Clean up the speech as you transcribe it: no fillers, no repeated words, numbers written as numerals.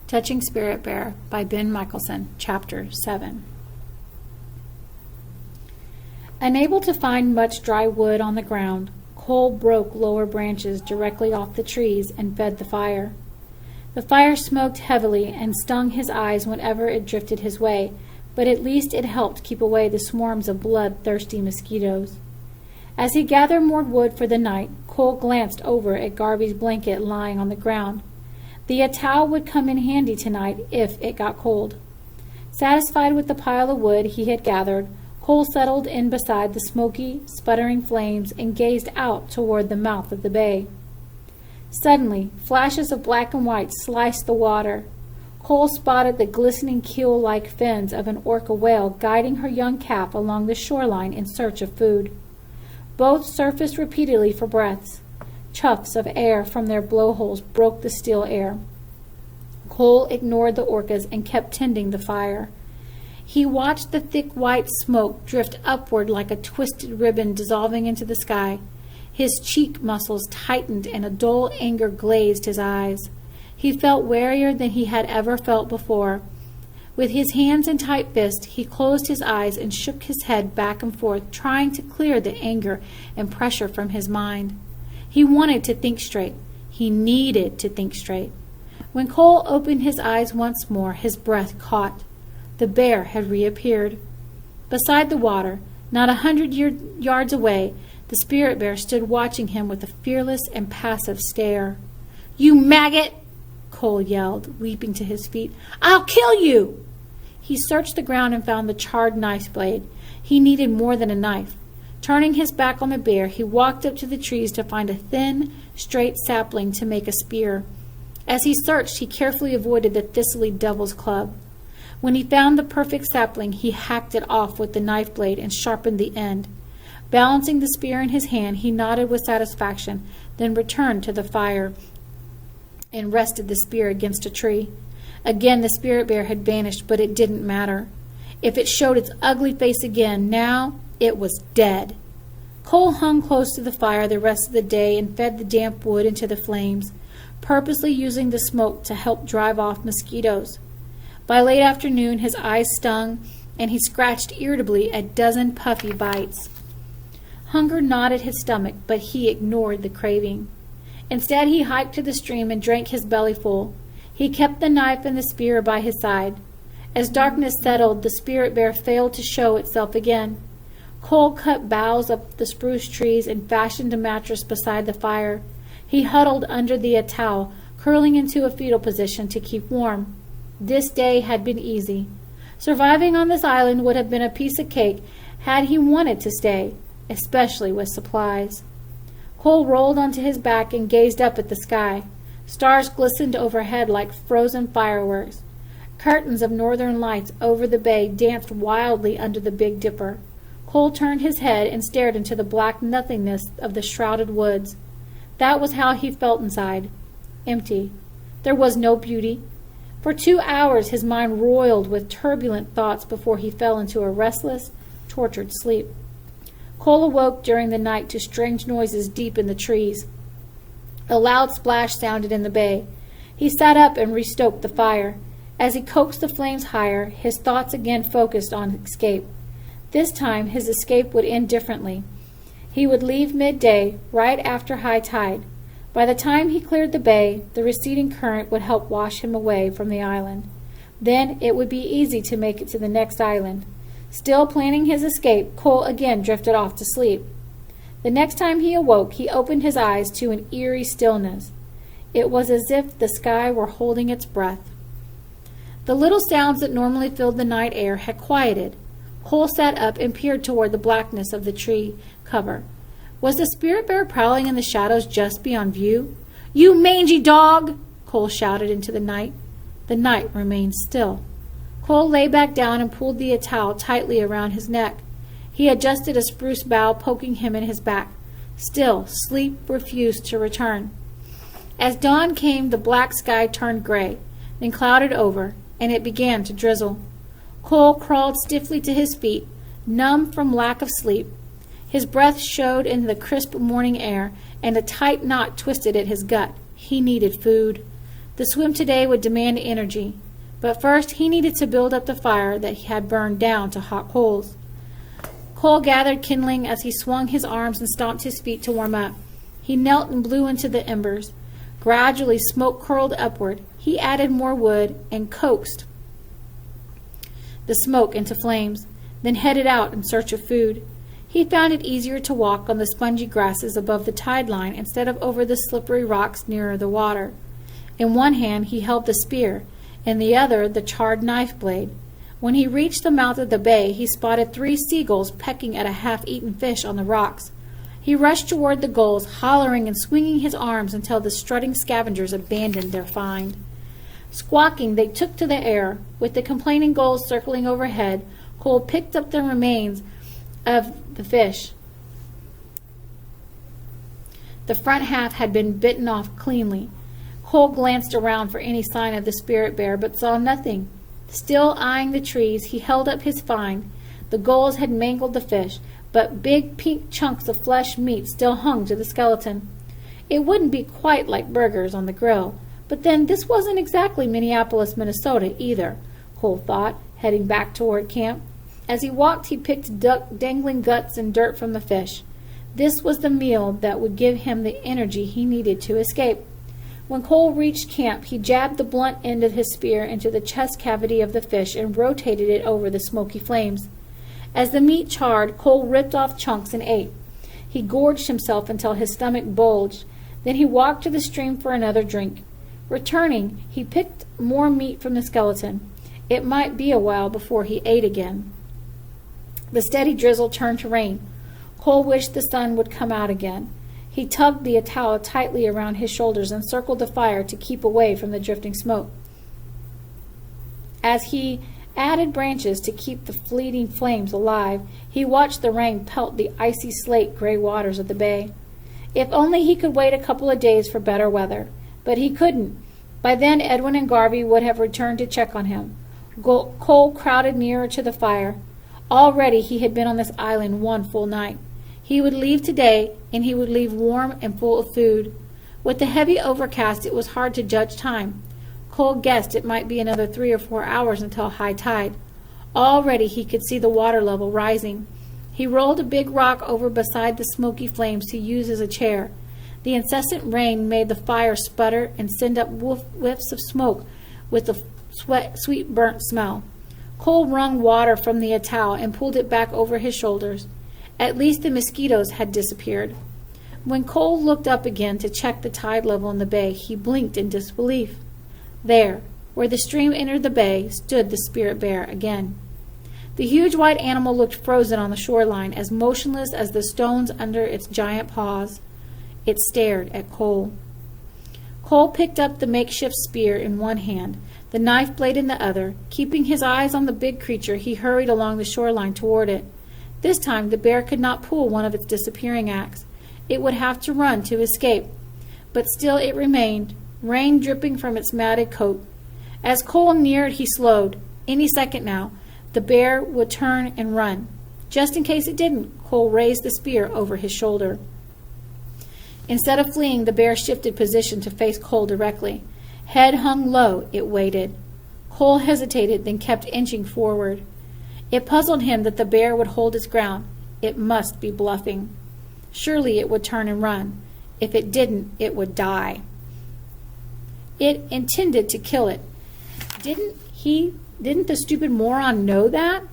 Touching Spirit Bear by Ben Michelson, Chapter 7. Unable to find much dry wood on the ground, Cole broke lower branches directly off the trees and fed the fire. The fire smoked heavily and stung his eyes whenever it drifted his way, but at least it helped keep away the swarms of blood-thirsty mosquitoes. As he gathered more wood for the night, Cole glanced over at Garby's blanket lying on the ground. The atoll would come in handy tonight if it got cold. Satisfied with the pile of wood he had gathered, Cole settled in beside the smoky, sputtering flames and gazed out toward the mouth of the bay. Suddenly, flashes of black and white sliced the water. Cole spotted the glistening keel-like fins of an orca whale guiding her young calf along the shoreline in search of food. Both surfaced repeatedly for breaths. Chuffs of air from their blowholes broke the still air. Cole ignored the orcas and kept tending the fire. He watched the thick white smoke drift upward like a twisted ribbon dissolving into the sky. His cheek muscles tightened and a dull anger glazed his eyes. He felt warier than he had ever felt before. With his hands in tight fists, he closed his eyes and shook his head back and forth, trying to clear the anger and pressure from his mind. He wanted to think straight. He needed to think straight. When Cole opened his eyes once more, his breath caught. The bear had reappeared. Beside the water, not 100 yards away, the spirit bear stood watching him with a fearless and passive stare. "You maggot!" Cole yelled, leaping to his feet. "I'll kill you!" He searched the ground and found the charred knife blade. He needed more than a knife. Turning his back on the bear, he walked up to the trees to find a thin, straight sapling to make a spear. As he searched, he carefully avoided the thistly devil's club. When he found the perfect sapling, he hacked it off with the knife blade and sharpened the end. Balancing the spear in his hand, he nodded with satisfaction, then returned to the fire and rested the spear against a tree. Again the spirit bear had vanished, but it didn't matter. If it showed its ugly face again, now it was dead. Cole hung close to the fire the rest of the day and fed the damp wood into the flames, purposely using the smoke to help drive off mosquitoes. By late afternoon, his eyes stung, and he scratched irritably at a dozen puffy bites. Hunger gnawed at his stomach, but he ignored the craving. Instead, he hiked to the stream and drank his belly full. He kept the knife and the spear by his side. As darkness settled, the spirit bear failed to show itself again. Cole cut boughs of the spruce trees and fashioned a mattress beside the fire. He huddled under the atoll, curling into a fetal position to keep warm. This day had been easy. Surviving on this island would have been a piece of cake had he wanted to stay, especially with supplies. Cole rolled onto his back and gazed up at the sky. Stars glistened overhead like frozen fireworks. Curtains of northern lights over the bay danced wildly under the Big Dipper. Cole turned his head and stared into the black nothingness of the shrouded woods. That was how he felt inside. Empty. There was no beauty. For 2 hours his mind roiled with turbulent thoughts before he fell into a restless, tortured sleep. Cole awoke during the night to strange noises deep in the trees. A loud splash sounded in the bay. He sat up and restoked the fire. As he coaxed the flames higher, his thoughts again focused on escape. This time his escape would end differently. He would leave midday, right after high tide. By the time he cleared the bay, the receding current would help wash him away from the island. Then it would be easy to make it to the next island. Still planning his escape, Cole again drifted off to sleep. The next time he awoke, he opened his eyes to an eerie stillness. It was as if the sky were holding its breath. The little sounds that normally filled the night air had quieted. Cole sat up and peered toward the blackness of the tree cover. Was the spirit bear prowling in the shadows just beyond view? "You mangy dog!" Cole shouted into the night. The night remained still. Cole lay back down and pulled the atoll tightly around his neck. He adjusted a spruce bough poking him in his back. Still, sleep refused to return. As dawn came, the black sky turned gray, then clouded over, and it began to drizzle. Cole crawled stiffly to his feet, numb from lack of sleep. His breath showed in the crisp morning air, and a tight knot twisted at his gut. He needed food. The swim today would demand energy, but first he needed to build up the fire that he had burned down to hot coals. Cole gathered kindling as he swung his arms and stomped his feet to warm up. He knelt and blew into the embers. Gradually, smoke curled upward. He added more wood and coaxed the smoke into flames, then headed out in search of food. He found it easier to walk on the spongy grasses above the tide line instead of over the slippery rocks nearer the water. In one hand he held the spear, in the other the charred knife blade. When he reached the mouth of the bay, he spotted 3 seagulls pecking at a half-eaten fish on the rocks. He rushed toward the gulls, hollering and swinging his arms until the strutting scavengers abandoned their find. Squawking, they took to the air. With the complaining gulls circling overhead, Cole picked up the remains of the fish. The front half had been bitten off cleanly. Cole glanced around for any sign of the spirit bear, but saw nothing. Still eyeing the trees, he held up his find. The gulls had mangled the fish, but big pink chunks of flesh meat still hung to the skeleton. It wouldn't be quite like burgers on the grill, but then this wasn't exactly Minneapolis, Minnesota either, Cole thought, heading back toward camp. As he walked, he picked dangling guts and dirt from the fish. This was the meal that would give him the energy he needed to escape. When Cole reached camp, he jabbed the blunt end of his spear into the chest cavity of the fish and rotated it over the smoky flames. As the meat charred, Cole ripped off chunks and ate. He gorged himself until his stomach bulged. Then he walked to the stream for another drink. Returning, he picked more meat from the skeleton. It might be a while before he ate again. The steady drizzle turned to rain. Cole wished the sun would come out again. He tugged the towel tightly around his shoulders and circled the fire to keep away from the drifting smoke. As he added branches to keep the fleeting flames alive, he watched the rain pelt the icy slate-gray waters of the bay. If only he could wait a couple of days for better weather. But he couldn't. By then Edwin and Garvey would have returned to check on him. Cole crowded nearer to the fire. Already he had been on this island one full night. He would leave today, and he would leave warm and full of food. With the heavy overcast, it was hard to judge time. Cole guessed it might be another 3 or 4 hours until high tide. Already he could see the water level rising. He rolled a big rock over beside the smoky flames to use as a chair. The incessant rain made the fire sputter and send up whiffs of smoke with a sweet burnt smell. Cole wrung water from the towel and pulled it back over his shoulders. At least the mosquitoes had disappeared. When Cole looked up again to check the tide level in the bay, he blinked in disbelief. There, where the stream entered the bay, stood the spirit bear again. The huge white animal looked frozen on the shoreline, as motionless as the stones under its giant paws. It stared at Cole. Cole picked up the makeshift spear in one hand, the knife blade in the other. Keeping his eyes on the big creature, he hurried along the shoreline toward it. This time the bear could not pull one of its disappearing acts. It would have to run to escape. But still it remained, rain dripping from its matted coat. As Cole neared, he slowed. Any second now, the bear would turn and run. Just in case it didn't, Cole raised the spear over his shoulder. Instead of fleeing, the bear shifted position to face Cole directly. Head hung low, it waited. Cole hesitated, then kept inching forward. It puzzled him that the bear would hold its ground. It must be bluffing. Surely it would turn and run. If it didn't, it would die. It intended to kill it. Didn't the stupid moron know that?